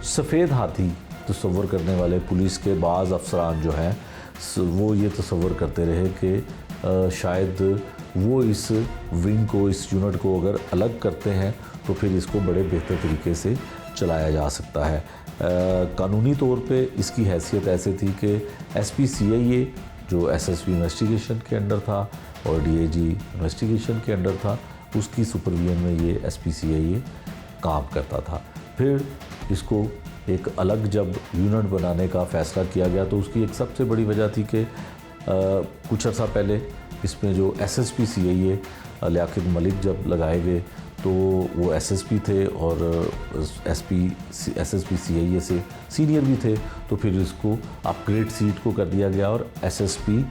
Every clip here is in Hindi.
सफ़ेद हाथी तस्वर करने वाले पुलिस के बाज़ अफसरान जो हैं वो ये तस्वर करते रहे कि शायद वो इस विंग को, इस यूनिट को अगर अलग करते हैं तो फिर इसको बड़े बेहतर तरीके से चलाया जा सकता है। कानूनी तौर पे इसकी हैसियत ऐसे थी कि SPCIA जो SSP इन्वेस्टिगेशन के अंडर था और DIG इन्वेस्टिगेशन के अंडर था, उसकी सुपरविजन में ये SPCIA काम करता था। फिर इसको एक अलग जब यूनिट बनाने का फ़ैसला किया गया तो उसकी एक सबसे बड़ी वजह थी कि कुछ अर्सा पहले इसमें जो SSP CIA लियाकत मलिक जब लगाए गए तो वो SSP थे और SSP CIA से सीनियर भी थे, तो फिर इसको अपग्रेड सीट को कर दिया गया और SSP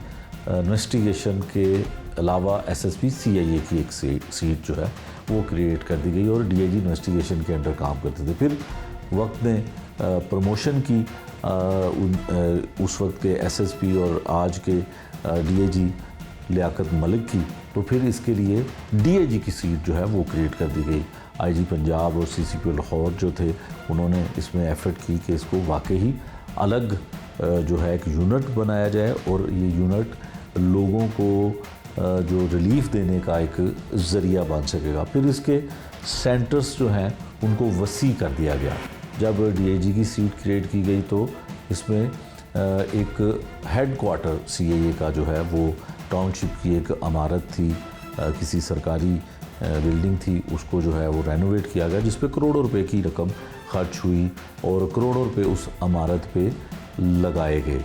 इन्वेस्टिगेशन के अलावा SSP CIA की एक सीट जो है वो क्रिएट कर दी गई और DIG इन्वेस्टिगेशन के अंडर काम करते थे। फिर वक्त ने प्रमोशन की उस वक्त के SSP और आज के DIG लियाकत मलिक की, तो फिर इसके लिए DIG की सीट जो है वो क्रिएट कर दी गई। IG पंजाब और CCP लाहौर जो थे उन्होंने इसमें एफर्ट की कि इसको वाकई अलग जो है एक यूनिट बनाया जाए और ये यूनिट लोगों को जो रिलीफ देने का एक ज़रिया बन सकेगा। फिर इसके सेंटर्स जो हैं उनको वसी कर दिया गया। जब DIG की सीट क्रिएट की गई तो इसमें एक हेड क्वार्टर CIA का जो है वो टाउनशिप की एक इमारत थी, किसी सरकारी बिल्डिंग थी, उसको जो है वो रेनोवेट किया गया जिस पे करोड़ों रुपए की रकम खर्च हुई और करोड़ों रुपए उस इमारत पे लगाए गए।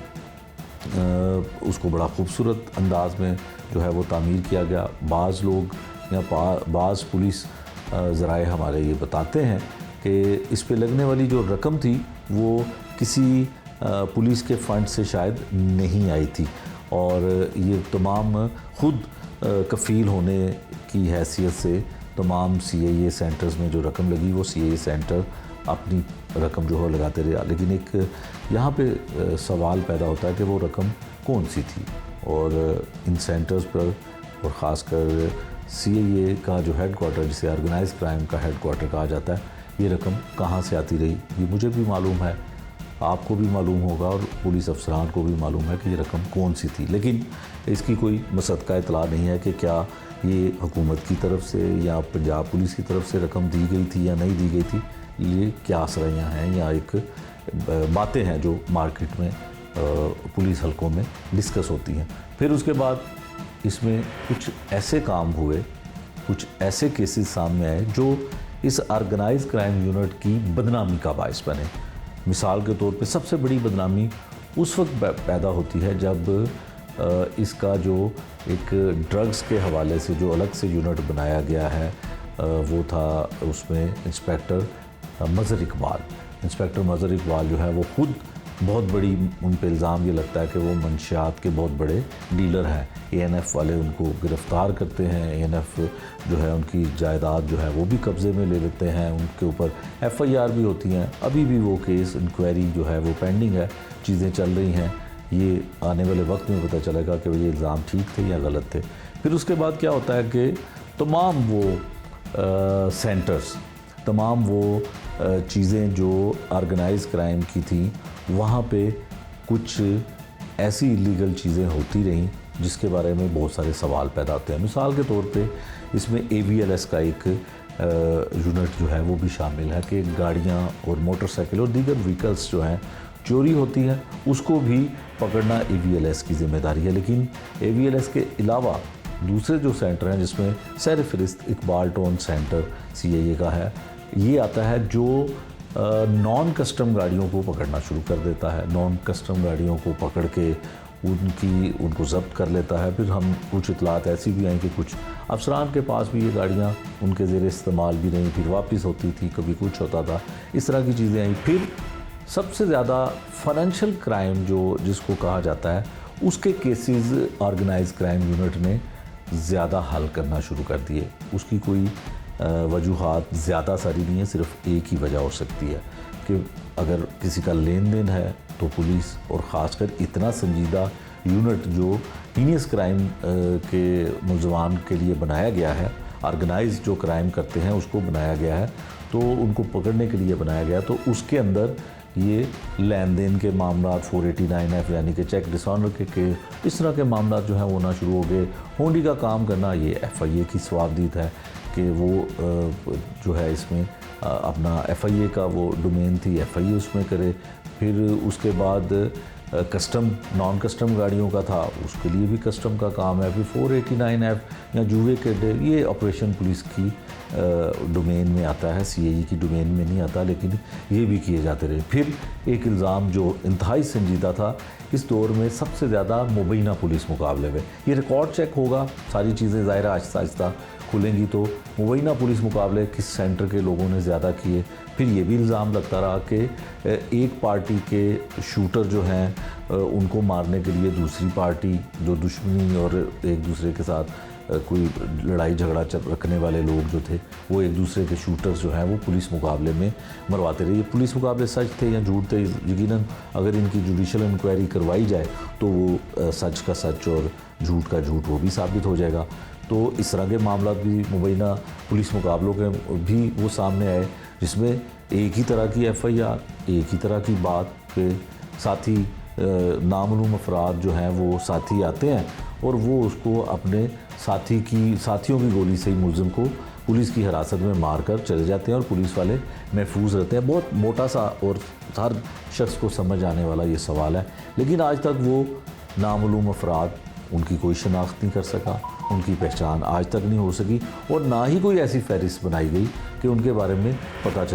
उसको बड़ा खूबसूरत अंदाज में जो है वो तामीर किया गया। बाज़ लोग या बाज़ पुलिस ज़राए हमारे ये बताते हैं कि इस पे लगने वाली जो रकम थी वो किसी पुलिस के फ़ंड से शायद नहीं आई थी और ये तमाम ख़ुद कफ़ील होने की हैसियत से तमाम CIA सेंटर्स में जो रकम लगी वो CIA सेंटर अपनी रकम जो है लगाते रहे। लेकिन एक यहाँ पे सवाल पैदा होता है कि वो रकम कौन सी थी और इन सेंटर्स पर और ख़ासकर CIA का जो हेड क्वार्टर, जिसे ऑर्गेनाइज क्राइम का हेड क्वार्टर कहा जाता है, ये रकम कहाँ से आती रही ये मुझे भी मालूम है, आपको भी मालूम होगा और पुलिस अफसरान को भी मालूम है कि ये रकम कौन सी थी। लेकिन इसकी कोई मुसद्दक़ा इतला नहीं है कि क्या ये हुकूमत की तरफ से या पंजाब पुलिस की तरफ से रकम दी गई थी या नहीं दी गई थी। ये क्या असराइयाँ हैं या एक बातें हैं जो मार्केट में पुलिस हलकों में डिस्कस होती हैं। फिर उसके बाद इसमें कुछ ऐसे काम हुए, कुछ ऐसे केसेस सामने आए जो इस ऑर्गेनाइज क्राइम यूनिट की बदनामी का बायस बने। मिसाल के तौर पे सबसे बड़ी बदनामी उस वक्त पैदा होती है जब इसका जो एक ड्रग्स के हवाले से जो अलग से यूनिट बनाया गया है वो था, उसमें इंस्पेक्टर मज़हर इकबाल जो है वो ख़ुद बहुत बड़ी, उन पे इल्ज़ाम ये लगता है कि वो मंशियात के बहुत बड़े डीलर हैं। ANF वाले उनको गिरफ़्तार करते हैं, ANF जो है उनकी जायदाद जो है वो भी कब्ज़े में ले लेते हैं, उनके ऊपर FIR भी होती हैं। अभी भी वो केस इंक्वायरी जो है वो पेंडिंग है, चीज़ें चल रही हैं। ये आने वाले वक्त में पता चलेगा कि ये इल्ज़ाम ठीक थे या गलत थे। फिर उसके बाद क्या होता है कि तमाम वो सेंटर्स, तमाम वो चीज़ें जो ऑर्गेनाइज क्राइम की थी, वहाँ पे कुछ ऐसी इलीगल चीज़ें होती रहीं जिसके बारे में बहुत सारे सवाल पैदा होते हैं। मिसाल के तौर पे इसमें AVLS का एक यूनिट जो है वो भी शामिल है कि गाड़ियाँ और मोटरसाइकिल और दीगर व्हीकल्स जो हैं चोरी होती हैं, उसको भी पकड़ना AVLS की ज़िम्मेदारी है। लेकिन AVLS के अलावा दूसरे जो सेंटर हैं जिसमें सरफ़हरिस्त इकबाल टाउन सेंटर CIA का है, ये आता है जो नॉन कस्टम गाड़ियों को पकड़ना शुरू कर देता है। नॉन कस्टम गाड़ियों को पकड़ के उनको ज़ब्त कर लेता है। फिर हम कुछ इतलात ऐसी भी आई कि कुछ अफसरान के पास भी ये गाड़ियाँ उनके ज़ेर इस्तेमाल भी नहीं, फिर वापस होती थी, कभी कुछ होता था, इस तरह की चीज़ें आई। फिर सबसे ज़्यादा फाइनेंशियल क्राइम जो जिसको कहा जाता है, उसके केसेस ऑर्गेनाइज क्राइम यूनिट ने ज़्यादा हल करना शुरू कर दिए। उसकी कोई वजूहात ज़्यादा सारी नहीं है, सिर्फ एक ही वजह हो सकती है कि अगर किसी का लेन देन है तो पुलिस, और ख़ासकर इतना संजीदा यूनिट जो हीनियस क्राइम के मुलज़मान के लिए बनाया गया है, ऑर्गेनाइज जो क्राइम करते हैं उसको बनाया गया है, तो उनको पकड़ने के लिए बनाया गया। तो उसके अंदर ये लेन देन के मामला 489F यानी कि चेक डिसऑनर के केस, इस तरह के मामला जो हैं वो होना शुरू हो गए। होंडी का काम करना ये FIA की स्वाबदीद है कि वो जो है इसमें अपना FIA का वो डोमेन थी, FIA उसमें करे। फिर उसके बाद कस्टम नॉन कस्टम गाड़ियों का था, उसके लिए भी कस्टम का काम है। फिर 489F या जुए के डे, ये ऑपरेशन पुलिस की डोमेन में आता है, CIE की डोमेन में नहीं आता, लेकिन ये भी किए जाते रहे। फिर एक इल्ज़ाम जो इंतहाई संजीदा था इस दौर में सबसे ज़्यादा मुबैना पुलिस मुकाबले में, ये रिकॉर्ड चेक होगा, सारी चीज़ें ज़ाहिर आहिस्ता आहिस्ता खुलेंगी, तो मुबैना पुलिस मुकाबले किस सेंटर के लोगों ने ज़्यादा किए। फिर ये भी इल्ज़ाम लगता रहा कि एक पार्टी के शूटर जो हैं उनको मारने के लिए दूसरी पार्टी जो दुश्मनी और एक दूसरे के साथ कोई लड़ाई झगड़ा रखने वाले लोग जो थे वो एक दूसरे के शूटर्स जो हैं वो पुलिस मुकाबले में मरवाते रहे। ये पुलिस मुकाबले सच थे या झूठ थे, यकीनन अगर इनकी जुडिशल इंक्वायरी करवाई जाए तो वो सच का सच और झूठ का झूठ वो भी साबित हो जाएगा। तो इस तरह के मामला भी मुबैना पुलिस मुकाबलों के भी वो सामने आए, जिसमें एक ही तरह की FIR, एक ही तरह की बात पे साथी नामालूम अफराद जो हैं वो साथी आते हैं और वो उसको अपने साथियों की गोली से ही मुलज़िम को पुलिस की हिरासत में मार कर चले जाते हैं और पुलिस वाले महफूज रहते हैं। बहुत मोटा सा और हर शख्स को समझ आने वाला ये सवाल है, लेकिन आज तक वो नामालूम अफराद, उनकी कोई शनाख्त नहीं कर सका, उनकी पहचान आज तक नहीं हो सकी और ना ही कोई ऐसी फहरिस्त बनाई गई कि उनके बारे में पता चले